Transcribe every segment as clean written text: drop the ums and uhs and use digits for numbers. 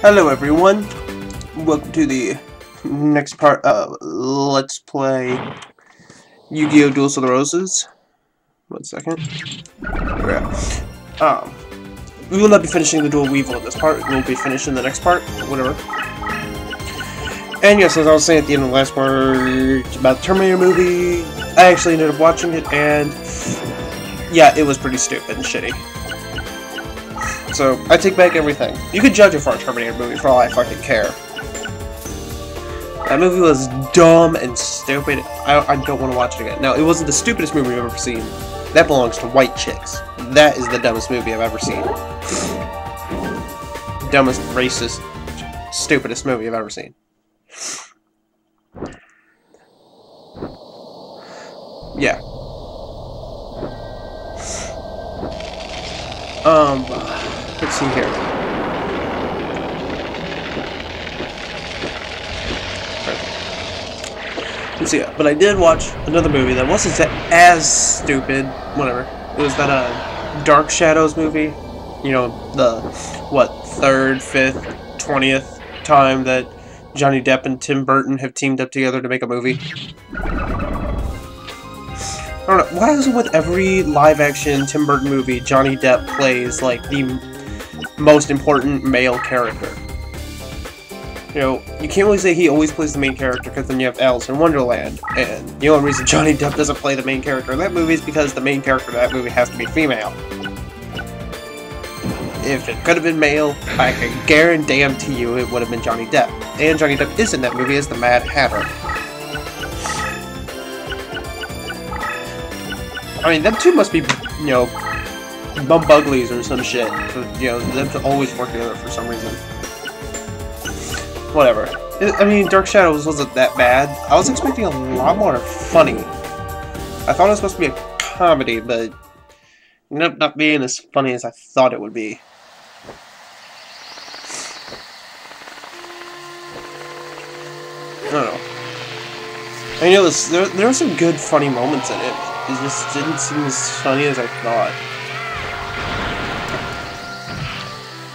Hello everyone, welcome to the next part of Let's Play Yu-Gi-Oh! Duels of the Roses. 1 second. Yeah. We will not be finishing the duel Weevil in this part, we'll be finishing the next part, whatever. And yes, as I was saying at the end of the last part about the Terminator movie, I actually ended up watching it, and yeah, it was pretty stupid and shitty. So, I take back everything. You could judge it for a Terminator movie for all I fucking care. That movie was dumb and stupid. I don't want to watch it again. Now, it wasn't the stupidest movie I've ever seen. That belongs to white chicks. That is the dumbest movie I've ever seen. Dumbest, racist, stupidest movie I've ever seen. Yeah. Let's see here. Let's see, but I did watch another movie that wasn't as stupid, whatever. It was that, Dark Shadows movie. You know, the, what, 3rd, 5th, 20th time that Johnny Depp and Tim Burton have teamed up together to make a movie. I don't know, why is it with every live-action Tim Burton movie, Johnny Depp plays, like, the most important male character? You know, you can't really say he always plays the main character, because then you have Alice in Wonderland, and the only reason Johnny Depp doesn't play the main character in that movie is because the main character of that movie has to be female. If it could have been male, I can guarantee you it would have been Johnny Depp. And Johnny Depp is in that movie as the Mad Hatter. I mean, them two must be, you know, bumbuglies or some shit. For, you know, them to always work together for some reason. Whatever. I mean, Dark Shadows wasn't that bad. I was expecting a lot more funny. I thought it was supposed to be a comedy, but it ended up not being as funny as I thought it would be. I don't know. I mean, there were some good funny moments in it. It just didn't seem as funny as I thought.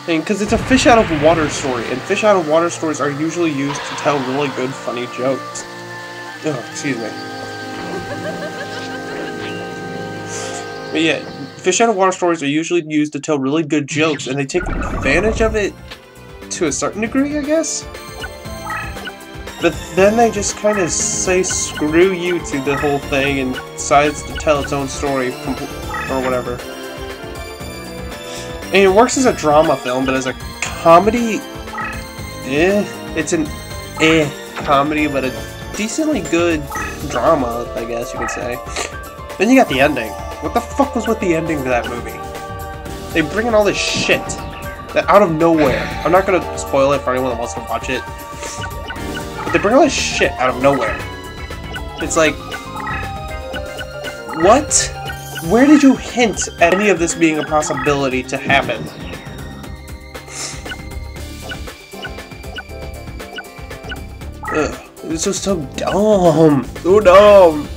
I mean, because it's a fish out of water story, and fish out of water stories are usually used to tell really good, funny jokes. Oh, excuse me. But yeah, fish out of water stories are usually used to tell really good jokes, and they take advantage of it to a certain degree, I guess? But then they just kind of say screw you to the whole thing and decides to tell its own story or whatever. I mean, it works as a drama film, but as a comedy, it's an comedy, but a decently good drama, I guess you could say. Then you got the ending. What the fuck was with the ending to that movie? They bring in all this shit that out of nowhere. I'm not gonna spoil it for anyone that wants to watch it. They bring all this shit out of nowhere. It's like, what? Where did you hint at any of this being a possibility to happen? Ugh, this was so dumb. So dumb.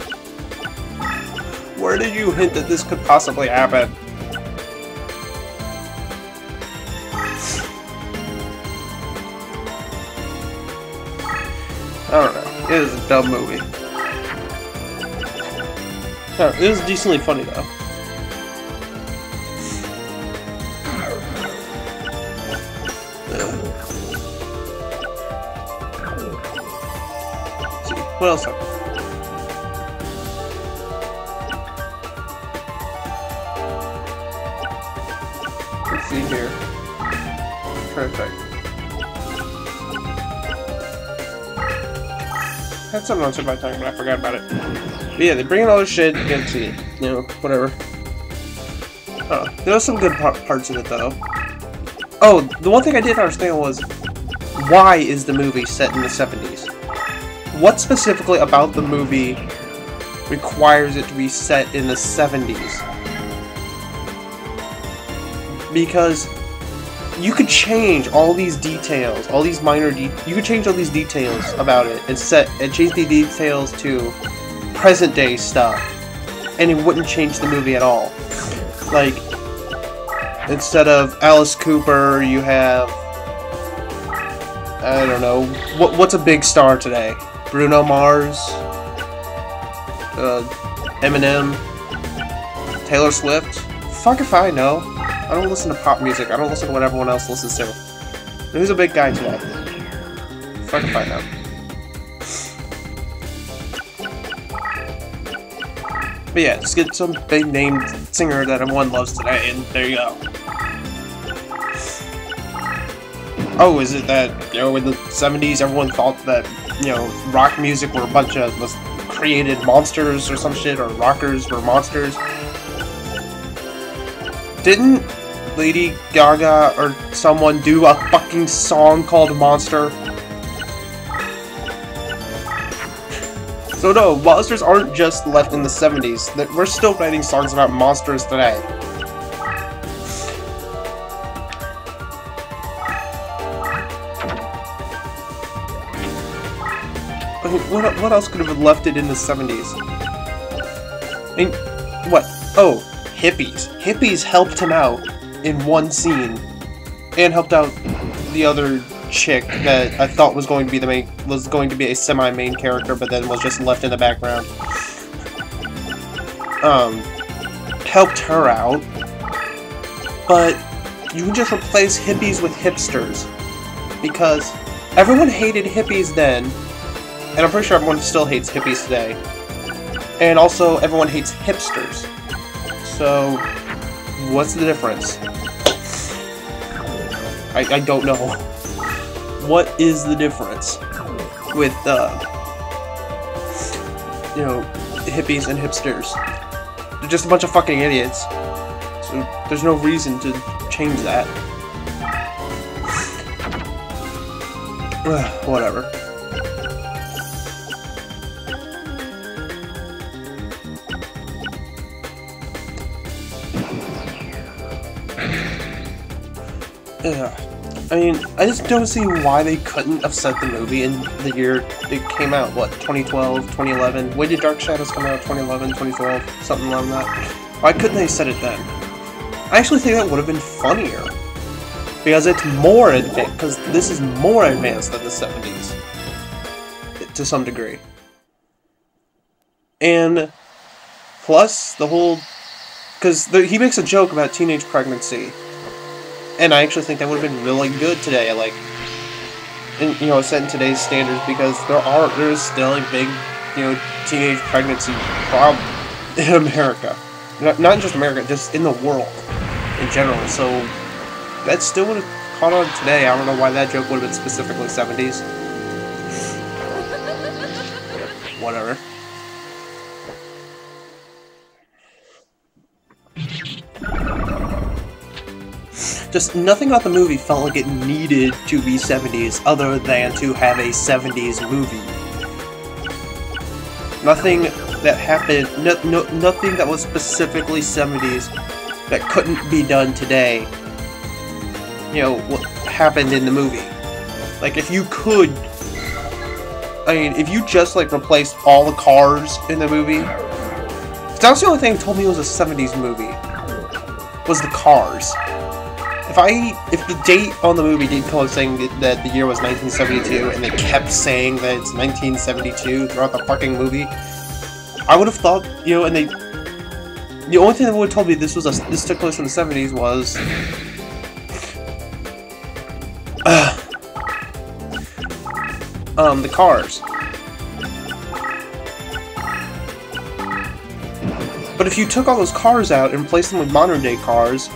Where did you hint that this could possibly happen? I don't know. It is a dumb movie. Oh, it was decently funny though. Let's see. What else? Let's see here. Perfect. I had something else in my tongue, but I forgot about it. But yeah, they bring in all this shit, you can see it, you know, whatever. There was some good parts in it, though. Oh, the one thing I didn't understand was, why is the movie set in the 70s? What specifically about the movie requires it to be set in the 70s? Because you could change all these details, all these minor you could change all these details about it and change the details to present day stuff, and it wouldn't change the movie at all. Like, instead of Alice Cooper, you have I don't know. What's a big star today? Bruno Mars? Eminem? Taylor Swift? Fuck if I know. I don't listen to pop music. I don't listen to what everyone else listens to. Who's a big guy today? Fuck if I know. But yeah, just get some big name singer that everyone loves today, and there you go. Oh, is it that, you know, in the 70s everyone thought that, you know, rock music were a bunch of created monsters or some shit, or rockers were monsters? Didn't Lady Gaga or someone do a fucking song called Monster? So no, monsters aren't just left in the 70s. We're still writing songs about monsters today. I mean, what else could have left it in the 70s? I mean, what? Oh, hippies. Hippies helped him out in one scene, and helped out the other chick that I thought was going to be a semi-main character, but then was just left in the background. Helped her out, but you can just replace hippies with hipsters, because everyone hated hippies then, and I'm pretty sure everyone still hates hippies today, and also everyone hates hipsters. So, what's the difference? I don't know. What is the difference with, you know, hippies and hipsters? They're just a bunch of fucking idiots. So, there's no reason to change that. Whatever. I mean, I just don't see why they couldn't have set the movie in the year it came out. What, 2012, 2011? When did Dark Shadows come out? 2011, 2012? Something like that. Why couldn't they set it then? I actually think that would have been funnier. Because it's more advanced, because this is more advanced than the 70s. To some degree. And plus, the whole... Because he makes a joke about teenage pregnancy. And I actually think that would have been really good today, like, you know, set in today's standards, because there is still a big, you know, teenage pregnancy problem in America. Not in just America, just in the world in general. So that still would have caught on today. I don't know why that joke would have been specifically 70s. Whatever. Just nothing about the movie felt like it needed to be 70s other than to have a 70s movie. Nothing that happened, nothing that was specifically 70s that couldn't be done today, you know, what happened in the movie. Like, if you could, I mean, if you just, like, replaced all the cars in the movie, that was the only thing that told me it was a 70s movie, was the cars. If the date on the movie did come up saying that the year was 1972, and they kept saying that it's 1972 throughout the fucking movie, I would have thought, you know, and the only thing that would have told me this took place in the 70s was, the cars. But if you took all those cars out and replaced them with modern day cars,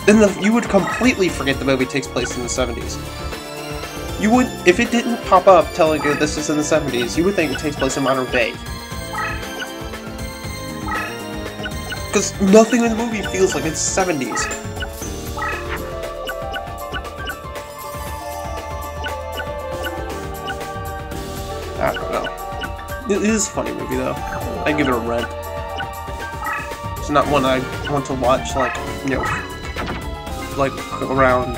then you would completely forget the movie takes place in the 70s. You would, if it didn't pop up telling you this is in the 70s, you would think it takes place in modern day. Because nothing in the movie feels like it's 70s. I don't know. It is a funny movie though. I give it a rent. It's not one I want to watch, like, you know, like, around,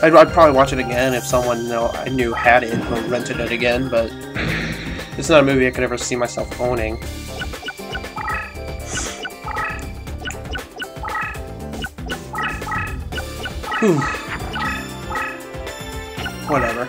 you know, I'd probably watch it again if someone, you know, I knew had it or rented it again, but it's not a movie I could ever see myself owning. Whew. whatever.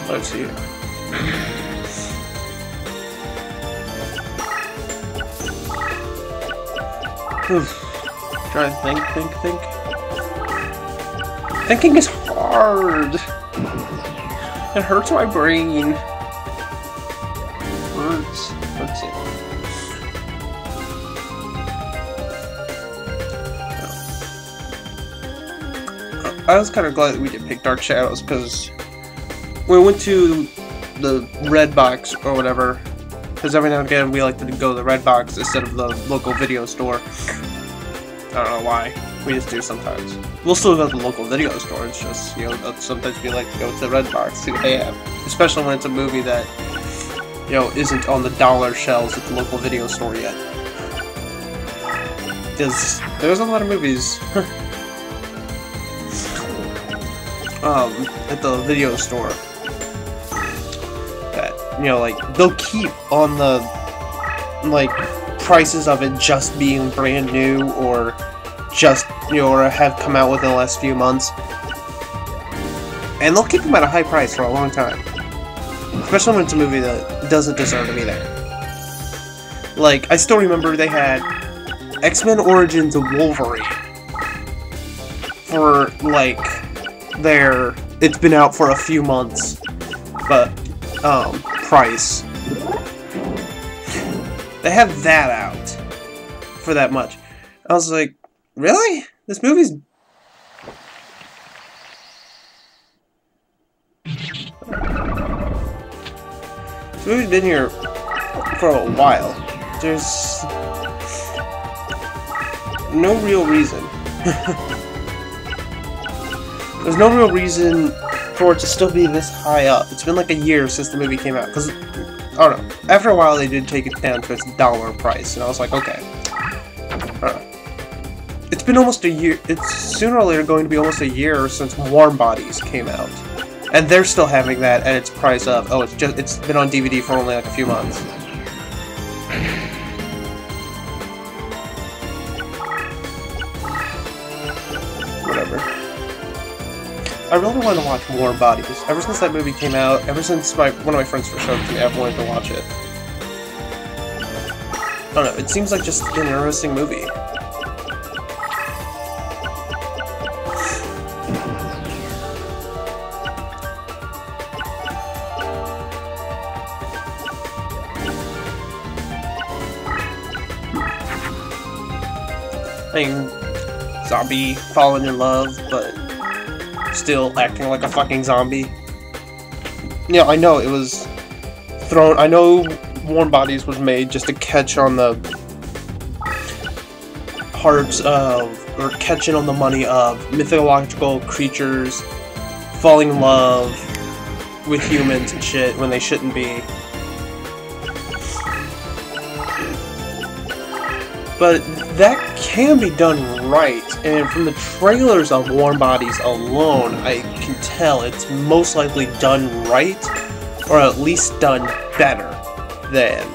Let's see. Try to think. Thinking is hard. It hurts my brain. Hurts. Let's see. I was kind of glad that we did pick Dark Shadows because we went to the red box or whatever. Because every now and again we like to go to the red box instead of the local video store. I don't know why. We just do sometimes. We'll still go to the local video store. It's just, you know, sometimes we like to go to the red box, see what they have. Especially when it's a movie that, you know, isn't on the dollar shelves at the local video store yet. Because there's a lot of movies at the video store that, you know, like, they'll keep on the, like, prices of it just being brand new or just, you know, or have come out within the last few months. And they'll keep them at a high price for a long time. Especially when it's a movie that doesn't deserve to be there. Like, I still remember they had X-Men Origins of Wolverine for, like, their, it's been out for a few months, but, price. They have that out for that much. I was like, really? This movie's... This movie's been here for a while. There's no real reason. There's no real reason for it to still be this high up. It's been like a year since the movie came out. Because, I don't know. After a while, they did take it down to its dollar price. And I was like, okay. It's been almost a year. It's sooner or later going to be almost a year since Warm Bodies came out. And they're still having that at its price of, oh, it's been on DVD for only like a few months. Whatever. I really want to watch Warm Bodies. Ever since that movie came out, ever since one of my friends first showed it to me, I've wanted to watch it. I don't know, it seems like just an interesting movie. I mean, zombie falling in love, but still acting like a fucking zombie. Yeah, I know it was thrown. I know Warm Bodies was made just to catch on the hearts of, or catching on the money of mythological creatures falling in love with humans and shit when they shouldn't be. But that can be done right, and from the trailers of Warm Bodies alone, I can tell it's most likely done right, or at least done better than,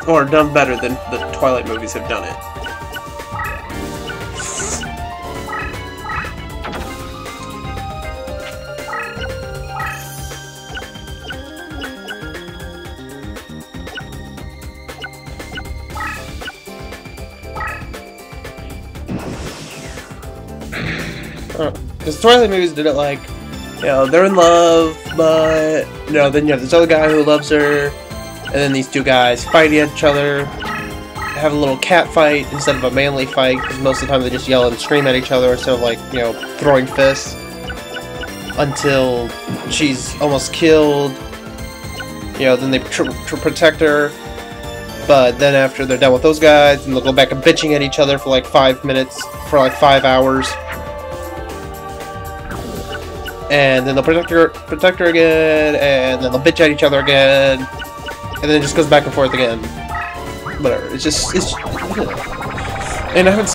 or done better than the Twilight movies have done it. Because Twilight movies did it like, you know, they're in love, but, you know, then you have this other guy who loves her, and then these two guys fight each other, have a little cat fight instead of a manly fight, because most of the time they just yell and scream at each other instead of, like, you know, throwing fists, until she's almost killed, you know, then they protect her, but then after they're done with those guys, then they'll go back and bitching at each other for like 5 minutes, for like 5 hours. And then they'll protect her again, and then they'll bitch at each other again, and then it just goes back and forth again. Whatever. It's just, and I haven't